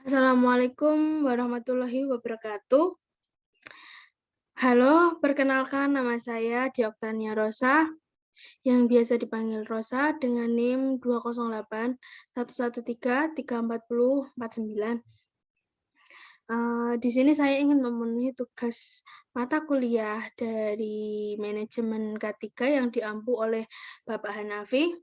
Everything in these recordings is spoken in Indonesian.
Assalamualaikum warahmatullahi wabarakatuh. Halo, perkenalkan nama saya Dioktania Rosa, yang biasa dipanggil Rosa dengan NIM 20811334049. Di sini saya ingin memenuhi tugas mata kuliah dari manajemen K3 yang diampu oleh Bapak Hanafi.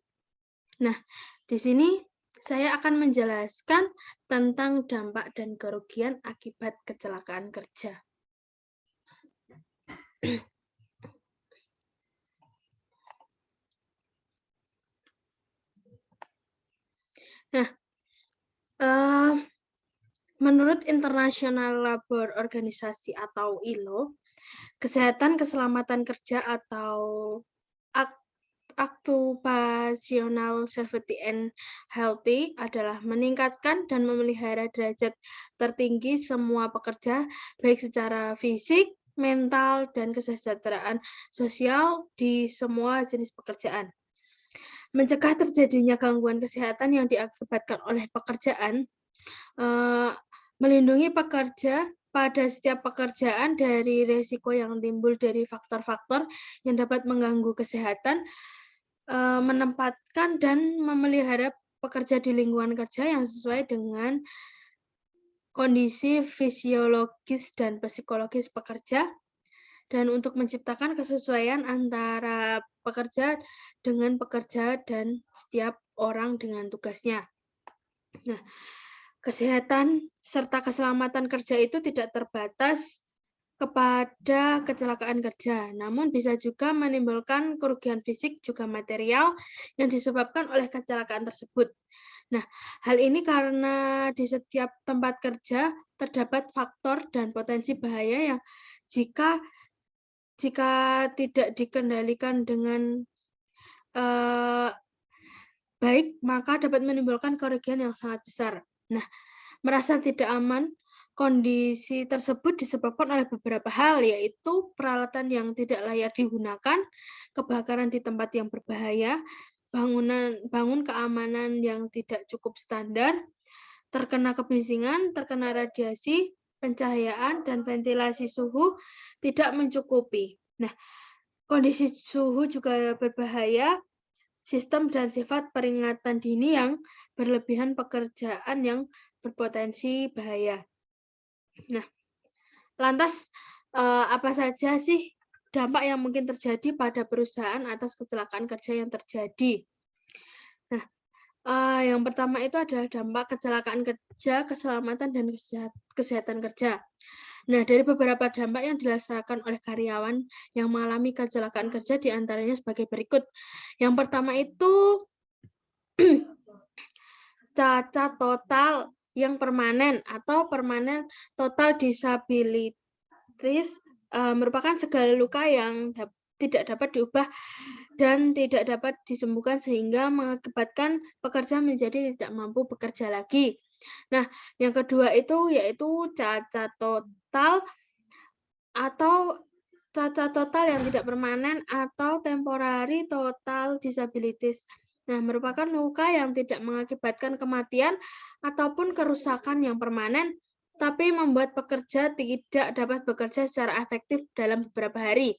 Nah, di sini saya akan menjelaskan tentang dampak dan kerugian akibat kecelakaan kerja. Nah, menurut International Labour Organization atau ILO, kesehatan keselamatan kerja atau Occupational Safety and Healthy adalah meningkatkan dan memelihara derajat tertinggi semua pekerja, baik secara fisik, mental, dan kesejahteraan sosial di semua jenis pekerjaan. Mencegah terjadinya gangguan kesehatan yang diakibatkan oleh pekerjaan, melindungi pekerja pada setiap pekerjaan dari risiko yang timbul dari faktor-faktor yang dapat mengganggu kesehatan, menempatkan dan memelihara pekerja di lingkungan kerja yang sesuai dengan kondisi fisiologis dan psikologis pekerja, dan untuk menciptakan kesesuaian antara pekerja dengan pekerja dan setiap orang dengan tugasnya. Nah, kesehatan serta keselamatan kerja itu tidak terbatas kepada kecelakaan kerja, namun bisa juga menimbulkan kerugian fisik juga material yang disebabkan oleh kecelakaan tersebut. Nah, hal ini karena di setiap tempat kerja terdapat faktor dan potensi bahaya yang jika tidak dikendalikan dengan baik, maka dapat menimbulkan kerugian yang sangat besar. Nah, merasa tidak aman, kondisi tersebut disebabkan oleh beberapa hal, yaitu peralatan yang tidak layak digunakan, kebakaran di tempat yang berbahaya, bangun keamanan yang tidak cukup standar, terkena kebisingan, terkena radiasi, pencahayaan, dan ventilasi suhu tidak mencukupi. Nah, kondisi suhu juga berbahaya, sistem dan sifat peringatan dini yang berlebihan, pekerjaan yang berpotensi bahaya. Nah, lantas apa saja sih dampak yang mungkin terjadi pada perusahaan atas kecelakaan kerja yang terjadi? Nah, yang pertama itu adalah dampak kecelakaan kerja, keselamatan, dan kesehatan kerja. Nah, dari beberapa dampak yang dirasakan oleh karyawan yang mengalami kecelakaan kerja diantaranya sebagai berikut. Yang pertama itu cacat total yang permanen atau permanen total disabilities, merupakan segala luka yang tidak dapat diubah dan tidak dapat disembuhkan sehingga mengakibatkan pekerja menjadi tidak mampu bekerja lagi. Nah, yang kedua itu yaitu cacat total atau cacat total yang tidak permanen atau temporary total disabilities. Nah, merupakan luka yang tidak mengakibatkan kematian ataupun kerusakan yang permanen, tapi membuat pekerja tidak dapat bekerja secara efektif dalam beberapa hari.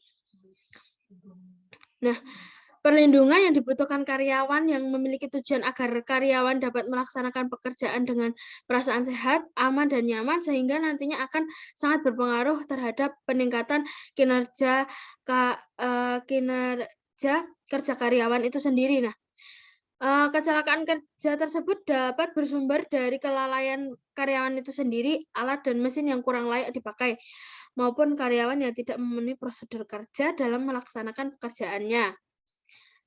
Nah, perlindungan yang dibutuhkan karyawan yang memiliki tujuan agar karyawan dapat melaksanakan pekerjaan dengan perasaan sehat, aman, dan nyaman, sehingga nantinya akan sangat berpengaruh terhadap peningkatan kinerja kerja karyawan itu sendiri. Nah, kecelakaan kerja tersebut dapat bersumber dari kelalaian karyawan itu sendiri, alat dan mesin yang kurang layak dipakai, maupun karyawan yang tidak memenuhi prosedur kerja dalam melaksanakan pekerjaannya.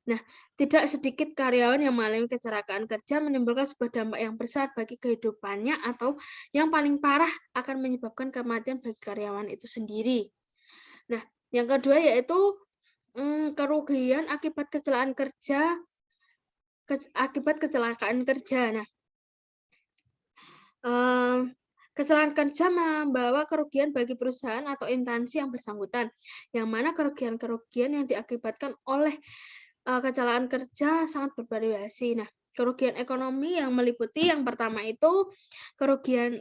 Nah, tidak sedikit karyawan yang mengalami kecelakaan kerja menimbulkan sebuah dampak yang besar bagi kehidupannya atau yang paling parah akan menyebabkan kematian bagi karyawan itu sendiri. Nah, yang kedua yaitu kerugian akibat kecelakaan kerja. Nah, kecelakaan kerja membawa kerugian bagi perusahaan atau instansi yang bersangkutan, yang mana kerugian-kerugian yang diakibatkan oleh kecelakaan kerja sangat bervariasi. Nah, Kerugian ekonomi yang meliputi yang pertama itu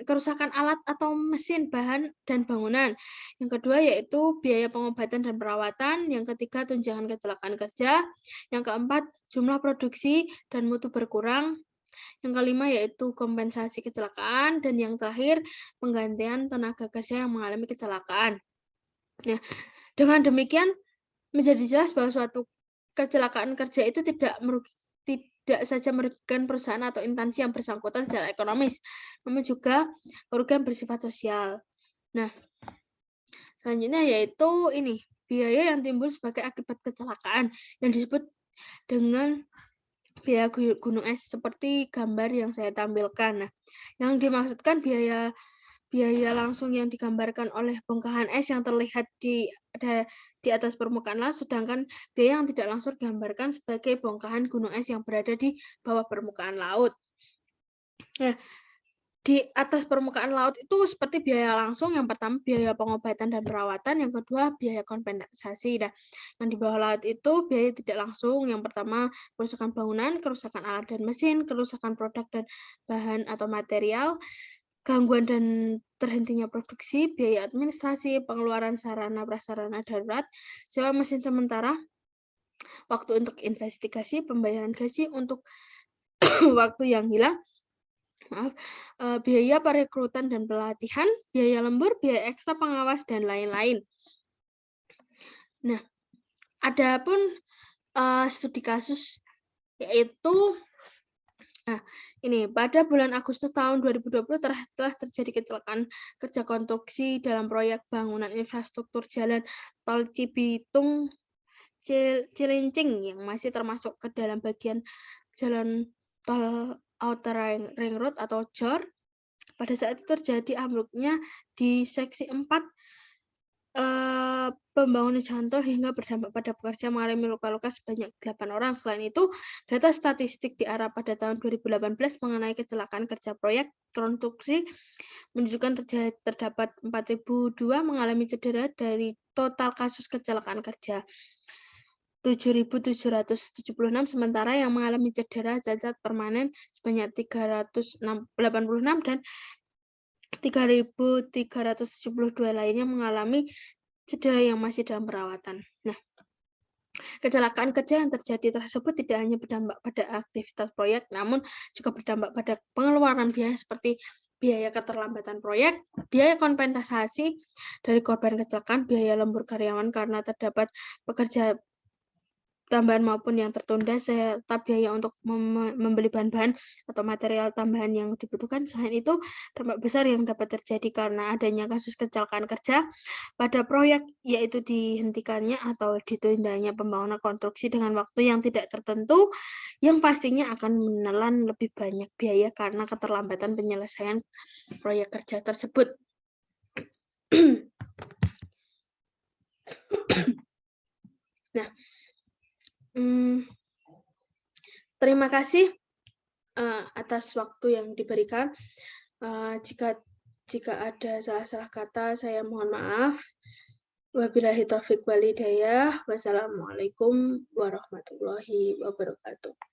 kerusakan alat atau mesin, bahan, dan bangunan. Yang kedua yaitu biaya pengobatan dan perawatan. Yang ketiga tunjangan kecelakaan kerja. Yang keempat jumlah produksi dan mutu berkurang. Yang kelima yaitu kompensasi kecelakaan. Dan yang terakhir penggantian tenaga kerja yang mengalami kecelakaan. Nah, dengan demikian menjadi jelas bahwa suatu kecelakaan kerja itu tidak saja merugikan perusahaan atau instansi yang bersangkutan secara ekonomis, namun juga kerugian bersifat sosial. Nah, selanjutnya yaitu ini, biaya yang timbul sebagai akibat kecelakaan yang disebut dengan biaya gunung es seperti gambar yang saya tampilkan. Nah, yang dimaksudkan biaya langsung yang digambarkan oleh bongkahan es yang terlihat di atas permukaan laut, sedangkan biaya yang tidak langsung digambarkan sebagai bongkahan gunung es yang berada di bawah permukaan laut. Nah, di atas permukaan laut itu seperti biaya langsung, yang pertama biaya pengobatan dan perawatan, yang kedua biaya kompensasi. Nah, yang di bawah laut itu biaya tidak langsung, yang pertama kerusakan bangunan, kerusakan alat dan mesin, kerusakan produk dan bahan atau material, gangguan dan terhentinya produksi, biaya administrasi, pengeluaran sarana prasarana darurat, sewa mesin sementara, waktu untuk investigasi, pembayaran gaji untuk waktu yang hilang, biaya perekrutan dan pelatihan, biaya lembur, biaya ekstra pengawas, dan lain-lain. Nah, adapun studi kasus yaitu ini pada bulan Agustus tahun 2020 telah terjadi kecelakaan kerja konstruksi dalam proyek bangunan infrastruktur jalan tol Cibitung Cilincing yang masih termasuk ke dalam bagian jalan tol Outer Ring Road atau JOR. Pada saat itu terjadi ambruknya di seksi 4 pembangunan jalan tol hingga berdampak pada pekerja mengalami luka-luka sebanyak 8 orang. Selain itu, data statistik di Arab pada tahun 2018 mengenai kecelakaan kerja proyek konstruksi menunjukkan terdapat 4.002 mengalami cedera dari total kasus kecelakaan kerja. 7.776, sementara yang mengalami cedera cacat permanen sebanyak 386 dan 3.372 lainnya mengalami cedera yang masih dalam perawatan. Nah, kecelakaan kerja yang terjadi tersebut tidak hanya berdampak pada aktivitas proyek, namun juga berdampak pada pengeluaran biaya seperti biaya keterlambatan proyek, biaya kompensasi dari korban kecelakaan, biaya lembur karyawan karena terdapat pekerja tambahan maupun yang tertunda, serta biaya untuk membeli bahan-bahan atau material tambahan yang dibutuhkan. Selain itu, dampak besar yang dapat terjadi karena adanya kasus kecelakaan kerja pada proyek, yaitu dihentikannya atau ditundanya pembangunan konstruksi dengan waktu yang tidak tertentu, yang pastinya akan menelan lebih banyak biaya karena keterlambatan penyelesaian proyek kerja tersebut. Nah, terima kasih atas waktu yang diberikan. Jika ada salah-salah kata, saya mohon maaf. Wabillahi taufiq wal hidayah. Wassalamualaikum warahmatullahi wabarakatuh.